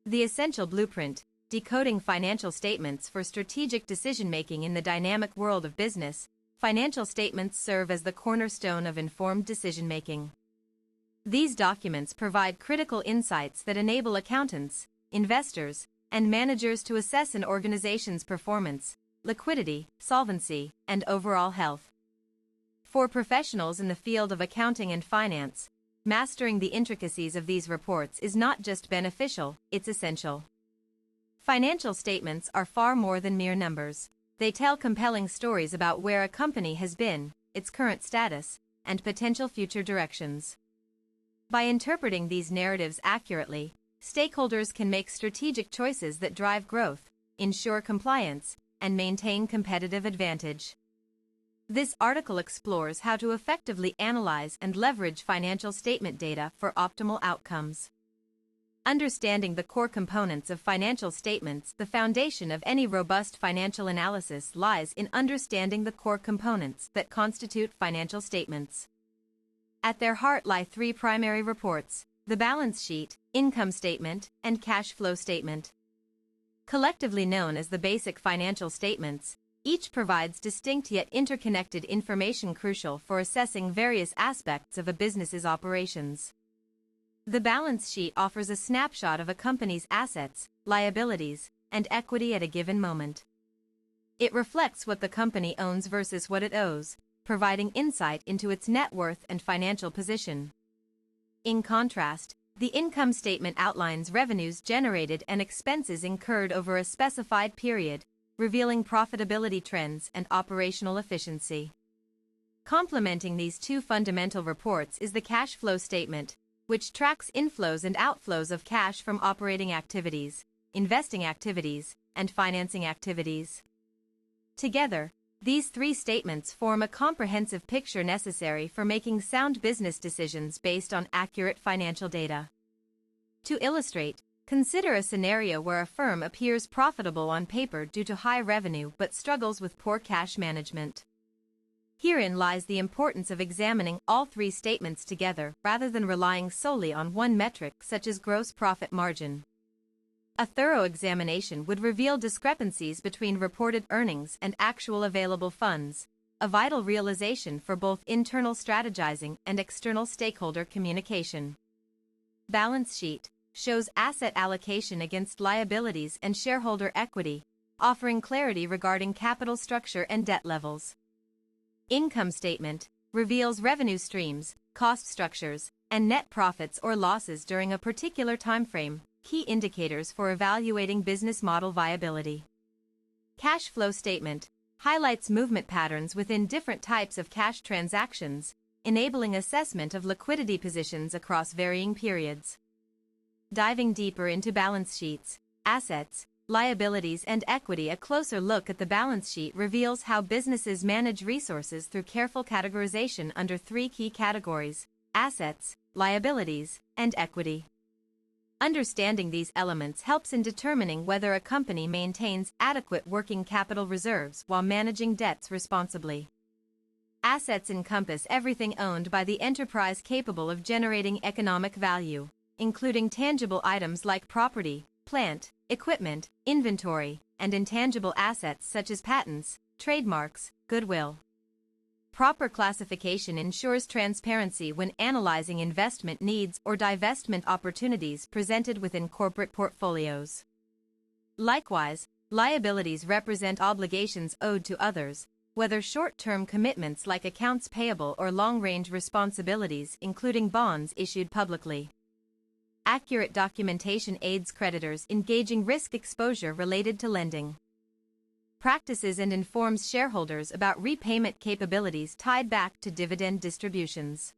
The essential blueprint, decoding financial statements for strategic decision-making in the dynamic world of business. Financial statements serve as the cornerstone of informed decision-making. These documents provide critical insights that enable accountants, investors, and managers to assess an organization's performance, liquidity, solvency, and overall health. For professionals in the field of accounting and finance, mastering the intricacies of these reports is not just beneficial, it's essential. Financial statements are far more than mere numbers. They tell compelling stories about where a company has been, its current status, and potential future directions. By interpreting these narratives accurately, stakeholders can make strategic choices that drive growth, ensure compliance, and maintain competitive advantage. This article explores how to effectively analyze and leverage financial statement data for optimal outcomes. Understanding the core components of financial statements. The foundation of any robust financial analysis lies in understanding the core components that constitute financial statements. At their heart lie three primary reports: the balance sheet, income statement, and cash flow statement. Collectively known as the basic financial statements, each provides distinct yet interconnected information crucial for assessing various aspects of a business's operations. The balance sheet offers a snapshot of a company's assets, liabilities, and equity at a given moment. It reflects what the company owns versus what it owes, providing insight into its net worth and financial position. In contrast, the income statement outlines revenues generated and expenses incurred over a specified period, revealing profitability trends and operational efficiency. Complementing these two fundamental reports is the cash flow statement, which tracks inflows and outflows of cash from operating activities, investing activities, and financing activities. Together, these three statements form a comprehensive picture necessary for making sound business decisions based on accurate financial data. To illustrate, consider a scenario where a firm appears profitable on paper due to high revenue but struggles with poor cash management. Herein lies the importance of examining all three statements together rather than relying solely on one metric such as gross profit margin. A thorough examination would reveal discrepancies between reported earnings and actual available funds, a vital realization for both internal strategizing and external stakeholder communication. Balance sheet shows asset allocation against liabilities and shareholder equity, offering clarity regarding capital structure and debt levels. Income statement reveals revenue streams, cost structures, and net profits or losses during a particular timeframe, key indicators for evaluating business model viability. Cash flow statement highlights movement patterns within different types of cash transactions, enabling assessment of liquidity positions across varying periods. Diving deeper into balance sheets, assets, liabilities, and equity. A closer look at the balance sheet reveals how businesses manage resources through careful categorization under three key categories: assets, liabilities, and equity. Understanding these elements helps in determining whether a company maintains adequate working capital reserves while managing debts responsibly. Assets encompass everything owned by the enterprise capable of generating economic value, including tangible items like property, plant, equipment, inventory, and intangible assets such as patents, trademarks, goodwill. Proper classification ensures transparency when analyzing investment needs or divestment opportunities presented within corporate portfolios. Likewise, liabilities represent obligations owed to others, whether short-term commitments like accounts payable or long-range responsibilities including bonds issued publicly. Accurate documentation aids creditors in gauging risk exposure related to lending practices and informs shareholders about repayment capabilities tied back to dividend distributions.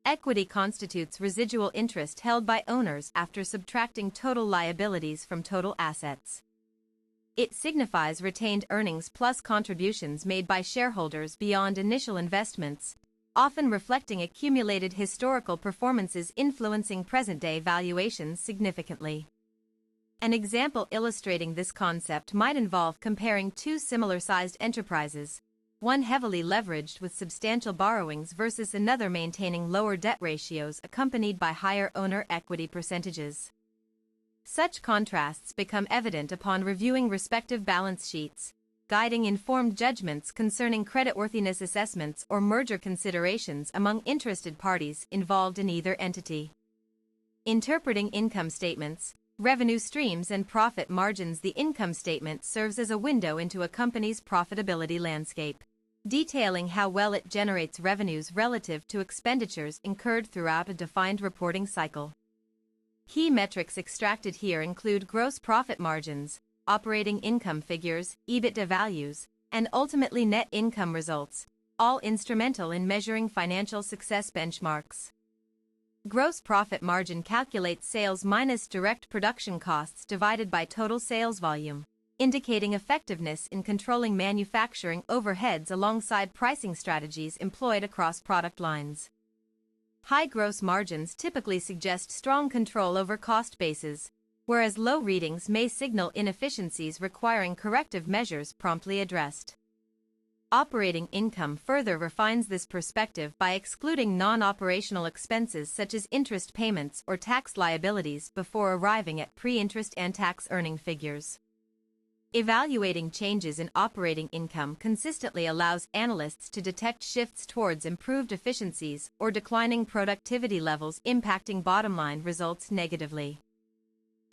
Equity constitutes residual interest held by owners after subtracting total liabilities from total assets. It signifies retained earnings plus contributions made by shareholders beyond initial investments, often reflecting accumulated historical performances influencing present-day valuations significantly. An example illustrating this concept might involve comparing two similar-sized enterprises, one heavily leveraged with substantial borrowings versus another maintaining lower debt ratios accompanied by higher owner equity percentages. Such contrasts become evident upon reviewing respective balance sheets, guiding informed judgments concerning creditworthiness assessments or merger considerations among interested parties involved in either entity. Interpreting income statements, revenue streams and profit margins. The income statement serves as a window into a company's profitability landscape, detailing how well it generates revenues relative to expenditures incurred throughout a defined reporting cycle. Key metrics extracted here include gross profit margins, operating income figures, EBITDA values, and ultimately net income results, all instrumental in measuring financial success benchmarks. Gross profit margin calculates sales minus direct production costs divided by total sales volume, indicating effectiveness in controlling manufacturing overheads alongside pricing strategies employed across product lines. High gross margins typically suggest strong control over cost bases, whereas low readings may signal inefficiencies requiring corrective measures promptly addressed. Operating income further refines this perspective by excluding non-operational expenses such as interest payments or tax liabilities before arriving at pre-interest and tax earning figures. Evaluating changes in operating income consistently allows analysts to detect shifts towards improved efficiencies or declining productivity levels impacting bottom-line results negatively.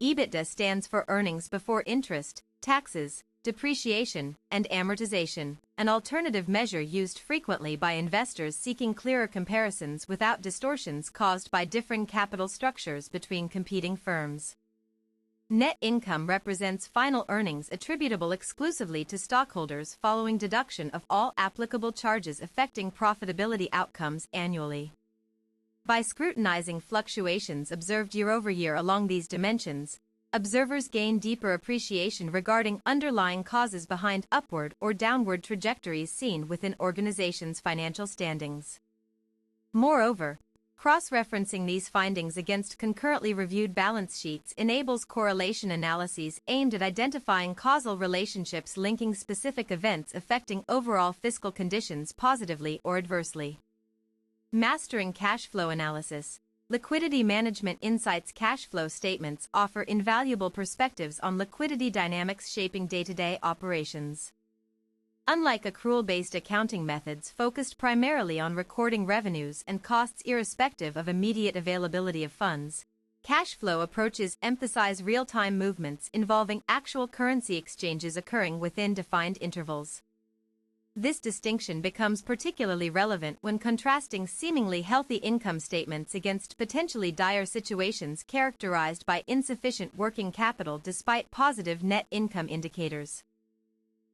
EBITDA stands for earnings before interest, taxes, depreciation, and amortization, an alternative measure used frequently by investors seeking clearer comparisons without distortions caused by differing capital structures between competing firms. Net income represents final earnings attributable exclusively to stockholders following deduction of all applicable charges affecting profitability outcomes annually. By scrutinizing fluctuations observed year over year along these dimensions, observers gain deeper appreciation regarding underlying causes behind upward or downward trajectories seen within organizations' financial standings. Moreover, cross-referencing these findings against concurrently reviewed balance sheets enables correlation analyses aimed at identifying causal relationships linking specific events affecting overall fiscal conditions positively or adversely. Mastering cash flow analysis, liquidity management insights. Cash flow statements offer invaluable perspectives on liquidity dynamics shaping day-to-day operations. Unlike accrual-based accounting methods focused primarily on recording revenues and costs irrespective of immediate availability of funds, cash flow approaches emphasize real-time movements involving actual currency exchanges occurring within defined intervals. This distinction becomes particularly relevant when contrasting seemingly healthy income statements against potentially dire situations characterized by insufficient working capital despite positive net income indicators.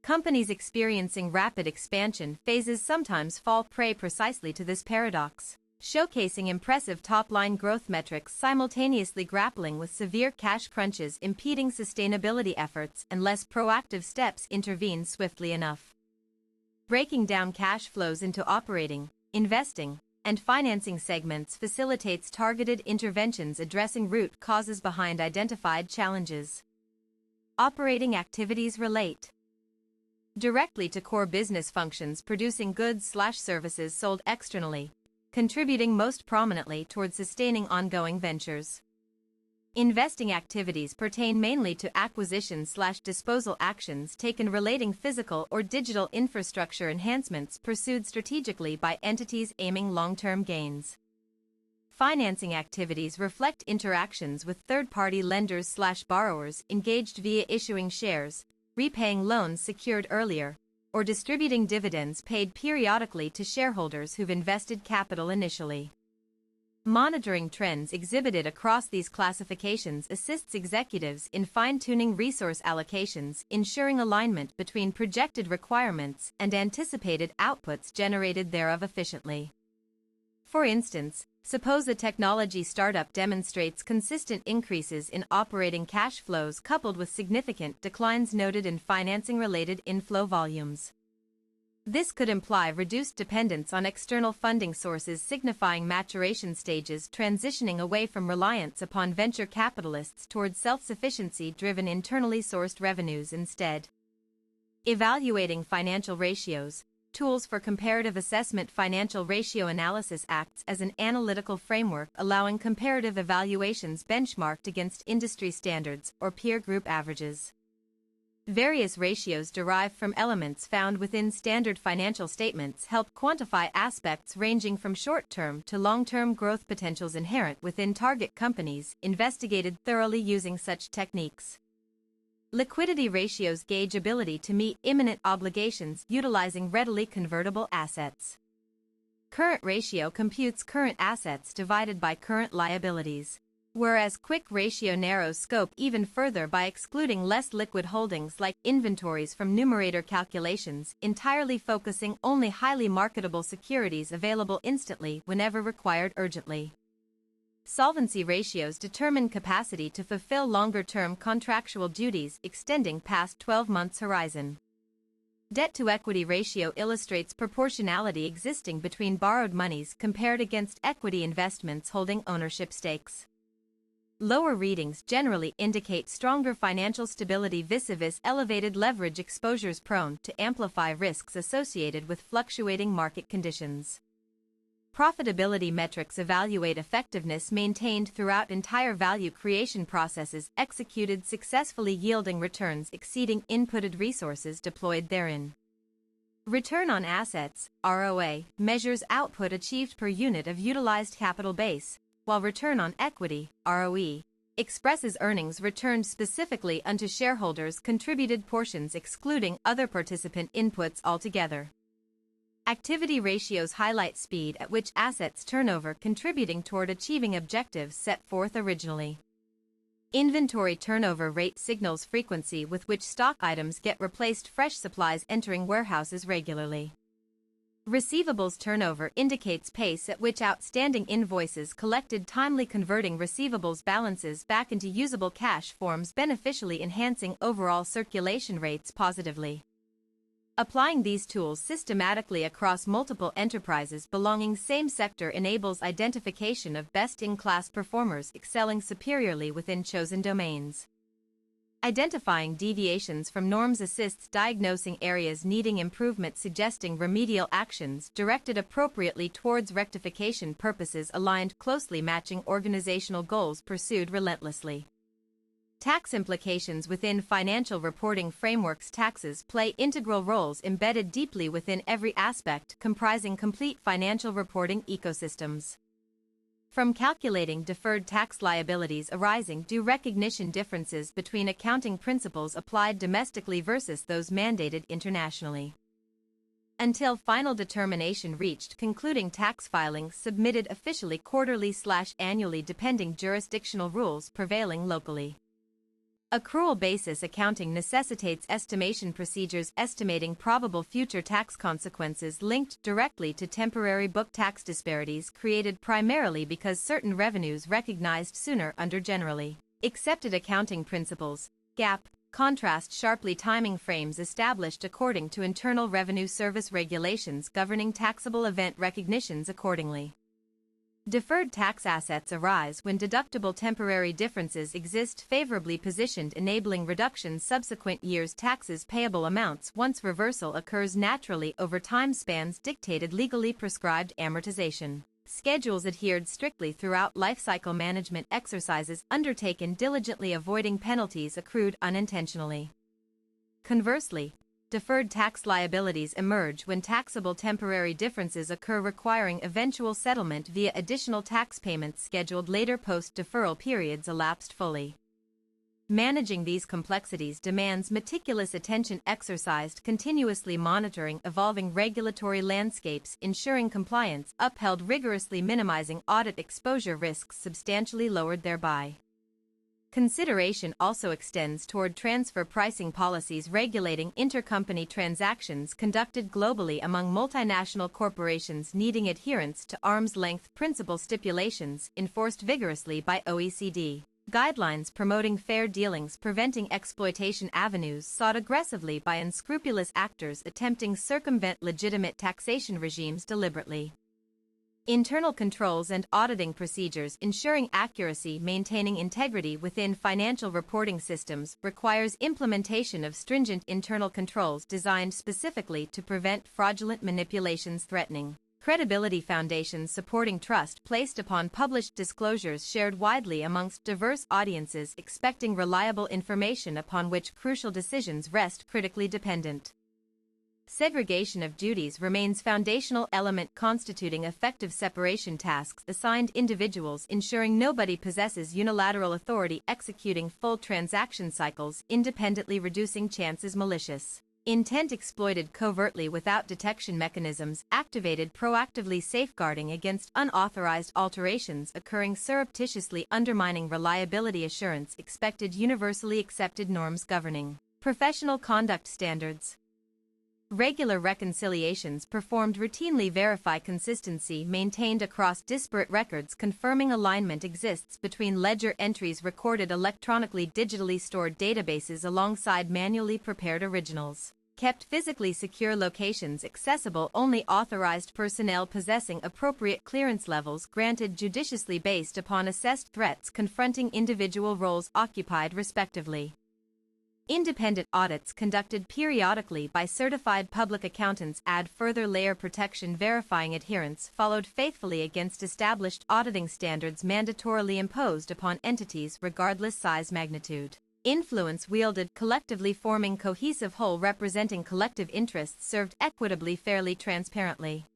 Companies experiencing rapid expansion phases sometimes fall prey precisely to this paradox, showcasing impressive top-line growth metrics simultaneously grappling with severe cash crunches impeding sustainability efforts unless proactive steps intervene swiftly enough. Breaking down cash flows into operating, investing, and financing segments facilitates targeted interventions addressing root causes behind identified challenges. Operating activities relate directly to core business functions producing goods/services sold externally, contributing most prominently toward sustaining ongoing ventures. Investing activities pertain mainly to acquisition/disposal actions taken relating physical or digital infrastructure enhancements pursued strategically by entities aiming long-term gains. Financing activities reflect interactions with third-party lenders/borrowers engaged via issuing shares, repaying loans secured earlier, or distributing dividends paid periodically to shareholders who've invested capital initially. Monitoring trends exhibited across these classifications assists executives in fine-tuning resource allocations, ensuring alignment between projected requirements and anticipated outputs generated thereof efficiently. For instance, suppose a technology startup demonstrates consistent increases in operating cash flows coupled with significant declines noted in financing-related inflow volumes. This could imply reduced dependence on external funding sources, signifying maturation stages transitioning away from reliance upon venture capitalists towards self-sufficiency-driven internally sourced revenues instead. Evaluating financial ratios, Tools for Comparative Assessment. Financial ratio analysis acts as an analytical framework allowing comparative evaluations benchmarked against industry standards or peer group averages. Various ratios derived from elements found within standard financial statements help quantify aspects ranging from short-term to long-term growth potentials inherent within target companies, investigated thoroughly using such techniques. Liquidity ratios gauge ability to meet imminent obligations utilizing readily convertible assets. Current ratio computes current assets divided by current liabilities, whereas quick ratio narrows scope even further by excluding less liquid holdings like inventories from numerator calculations, entirely focusing only highly marketable securities available instantly whenever required urgently. Solvency ratios determine capacity to fulfill longer-term contractual duties extending past 12 months horizon. Debt-to-equity ratio illustrates proportionality existing between borrowed monies compared against equity investments holding ownership stakes. Lower readings generally indicate stronger financial stability vis-a-vis elevated leverage exposures prone to amplify risks associated with fluctuating market conditions. Profitability metrics evaluate effectiveness maintained throughout entire value creation processes executed successfully, yielding returns exceeding inputted resources deployed therein. Return on assets, ROA, measures output achieved per unit of utilized capital base, while return on equity, ROE, expresses earnings returned specifically unto shareholders' contributed portions excluding other participant inputs altogether. Activity ratios highlight speed at which assets turnover, contributing toward achieving objectives set forth originally. Inventory turnover rate signals frequency with which stock items get replaced, fresh supplies entering warehouses regularly. Receivables turnover indicates pace at which outstanding invoices collected, timely converting receivables balances back into usable cash forms, beneficially enhancing overall circulation rates positively. Applying these tools systematically across multiple enterprises belonging same sector enables identification of best-in-class performers excelling superiorly within chosen domains. Identifying deviations from norms assists diagnosing areas needing improvement, suggesting remedial actions directed appropriately towards rectification purposes aligned closely, matching organizational goals pursued relentlessly. Tax implications within financial reporting frameworks. Taxes play integral roles embedded deeply within every aspect, comprising complete financial reporting ecosystems. From calculating deferred tax liabilities arising due recognition differences between accounting principles applied domestically versus those mandated internationally, until final determination reached, concluding tax filings submitted officially quarterly/annually depending jurisdictional rules prevailing locally. Accrual basis accounting necessitates estimation procedures estimating probable future tax consequences linked directly to temporary book tax disparities created primarily because certain revenues recognized sooner under generally accepted accounting principles, GAAP, contrast sharply timing frames established according to Internal Revenue Service regulations governing taxable event recognitions accordingly. Deferred tax assets arise when deductible temporary differences exist favorably positioned, enabling reductions subsequent years' taxes payable amounts once reversal occurs naturally over time spans dictated legally prescribed amortization schedules adhered strictly throughout lifecycle management exercises undertaken diligently, avoiding penalties accrued unintentionally. Conversely, deferred tax liabilities emerge when taxable temporary differences occur requiring eventual settlement via additional tax payments scheduled later post-deferral periods elapsed fully. Managing these complexities demands meticulous attention exercised continuously monitoring evolving regulatory landscapes, ensuring compliance upheld rigorously, minimizing audit exposure risks substantially lowered thereby. Consideration also extends toward transfer pricing policies regulating intercompany transactions conducted globally among multinational corporations, needing adherence to arm's-length principle stipulations enforced vigorously by OECD. Guidelines promoting fair dealings, preventing exploitation avenues sought aggressively by unscrupulous actors attempting circumvent legitimate taxation regimes deliberately. Internal controls and auditing procedures ensuring accuracy, maintaining integrity within financial reporting systems requires implementation of stringent internal controls designed specifically to prevent fraudulent manipulations threatening credibility. Foundations supporting trust placed upon published disclosures shared widely amongst diverse audiences expecting reliable information upon which crucial decisions rest critically dependent. Segregation of duties remains foundational element constituting effective separation tasks assigned individuals ensuring nobody possesses unilateral authority executing full transaction cycles independently reducing chances malicious intent exploited covertly without detection mechanisms activated proactively safeguarding against unauthorized alterations occurring surreptitiously undermining reliability assurance expected universally accepted norms governing professional conduct standards. Regular reconciliations performed routinely verify consistency maintained across disparate records confirming alignment exists between ledger entries recorded electronically digitally stored databases alongside manually prepared originals. Kept physically secure locations accessible only authorized personnel possessing appropriate clearance levels granted judiciously based upon assessed threats confronting individual roles occupied respectively. Independent audits conducted periodically by certified public accountants add further layer protection verifying adherence followed faithfully against established auditing standards mandatorily imposed upon entities regardless size magnitude. Influence wielded collectively forming cohesive whole representing collective interests served equitably fairly transparently.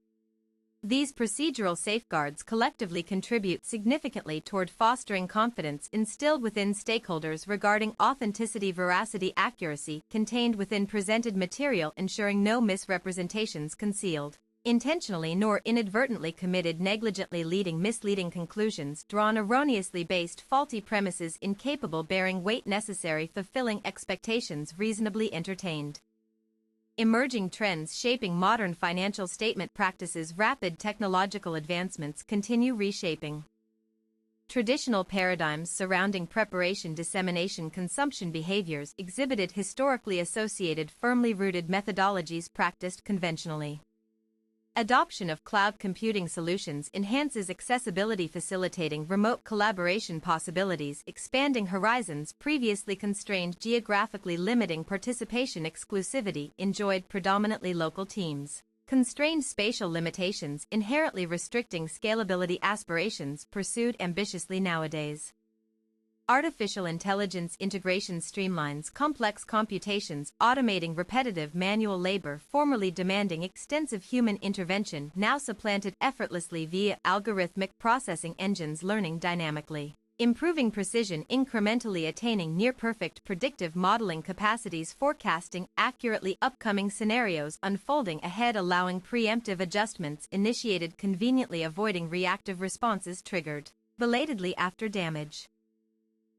These procedural safeguards collectively contribute significantly toward fostering confidence instilled within stakeholders regarding authenticity, veracity, accuracy contained within presented material, ensuring no misrepresentations concealed intentionally nor inadvertently committed negligently leading misleading conclusions drawn erroneously based faulty premises incapable bearing weight necessary fulfilling expectations reasonably entertained. Emerging trends shaping modern financial statement practices. Rapid technological advancements continue reshaping traditional paradigms surrounding preparation, dissemination, consumption behaviors exhibited historically associated, firmly rooted methodologies practiced conventionally. Adoption of cloud computing solutions enhances accessibility, facilitating remote collaboration possibilities, expanding horizons previously constrained, geographically limiting participation, exclusivity enjoyed predominantly local teams. Constrained spatial limitations inherently restricting scalability, aspirations pursued ambitiously nowadays. Artificial intelligence integration streamlines complex computations, automating repetitive manual labor formerly demanding extensive human intervention, now supplanted effortlessly via algorithmic processing engines learning dynamically, improving precision, incrementally attaining near-perfect predictive modeling capacities, forecasting accurately upcoming scenarios unfolding ahead, allowing preemptive adjustments initiated conveniently, avoiding reactive responses triggered belatedly after damage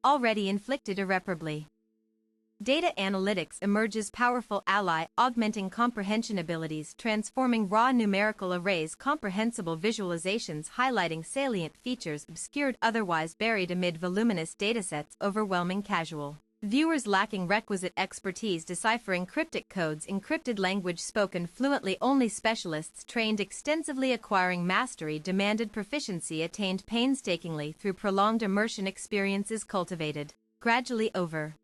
already inflicted irreparably. Data analytics emerges powerful ally, augmenting comprehension abilities, transforming raw numerical arrays, comprehensible visualizations, highlighting salient features obscured otherwise buried amid voluminous datasets, overwhelming casual viewers lacking requisite expertise, deciphering cryptic codes, encrypted language spoken fluently only specialists trained extensively, acquiring mastery demanded, proficiency attained painstakingly through prolonged immersion, experiences cultivated gradually over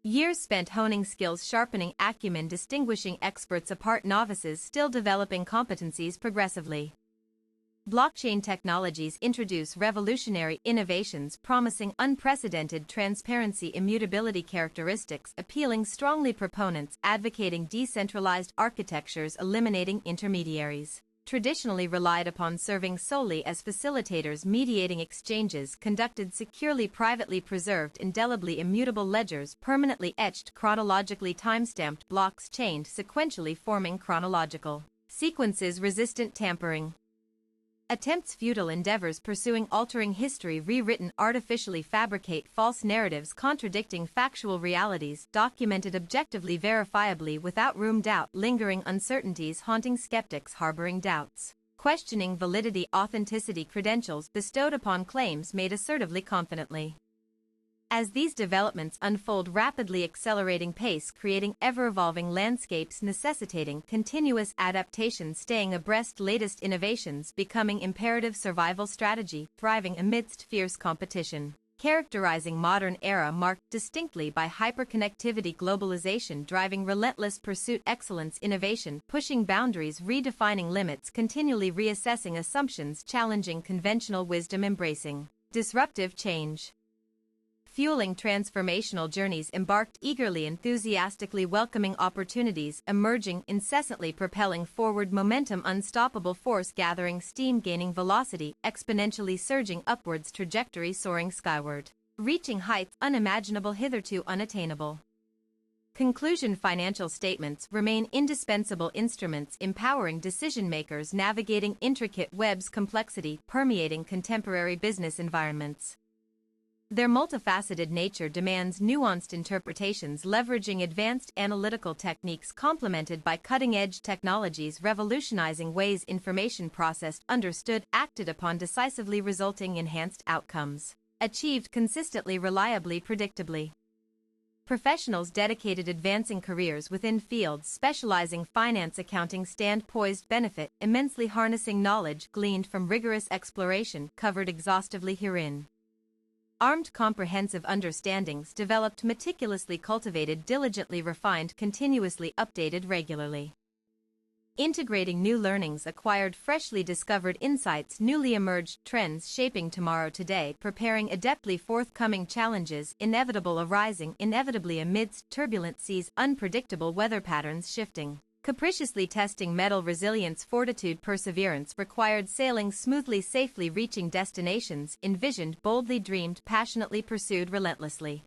years spent honing skills, sharpening acumen, distinguishing experts apart, novices still developing competencies progressively. Blockchain technologies introduce revolutionary innovations promising unprecedented transparency, immutability characteristics appealing strongly, proponents advocating decentralized architectures, eliminating intermediaries traditionally relied upon serving solely as facilitators, mediating exchanges conducted securely, privately preserved, indelibly immutable ledgers permanently etched, chronologically timestamped blocks chained sequentially forming chronological sequences, resistant tampering. Attempts, futile endeavors pursuing altering history, rewritten, artificially fabricate false narratives contradicting factual realities, documented objectively, verifiably, without room doubt, lingering uncertainties haunting skeptics harboring doubts, questioning validity, authenticity, credentials bestowed upon claims made assertively, confidently. As these developments unfold rapidly accelerating pace, creating ever-evolving landscapes necessitating continuous adaptation, staying abreast latest innovations becoming imperative survival strategy, thriving amidst fierce competition. Characterizing modern era marked distinctly by hyperconnectivity, globalization driving relentless pursuit, excellence, innovation, pushing boundaries, redefining limits, continually reassessing assumptions, challenging conventional wisdom, embracing disruptive change. Fueling transformational journeys, embarked eagerly, enthusiastically welcoming opportunities, emerging, incessantly propelling forward momentum, unstoppable force gathering steam, gaining velocity, exponentially surging upwards, trajectory soaring skyward, reaching heights unimaginable, hitherto unattainable. Conclusion: financial statements remain indispensable instruments empowering decision-makers navigating intricate webs, complexity permeating contemporary business environments. Their multifaceted nature demands nuanced interpretations, leveraging advanced analytical techniques complemented by cutting-edge technologies, revolutionizing ways information processed, understood, acted upon decisively, resulting enhanced outcomes, achieved consistently, reliably, predictably. Professionals dedicated advancing careers within fields specializing finance, accounting stand poised benefit immensely, harnessing knowledge gleaned from rigorous exploration covered exhaustively herein. Armed comprehensive understandings developed, meticulously cultivated, diligently refined, continuously updated, regularly. Integrating new learnings acquired, freshly discovered insights, newly emerged trends shaping tomorrow today, preparing adeptly forthcoming challenges, inevitable arising inevitably amidst turbulent seas, unpredictable weather patterns shifting, capriciously testing metal, resilience, fortitude, perseverance required, sailing smoothly, safely reaching destinations envisioned, boldly dreamed, passionately pursued, relentlessly.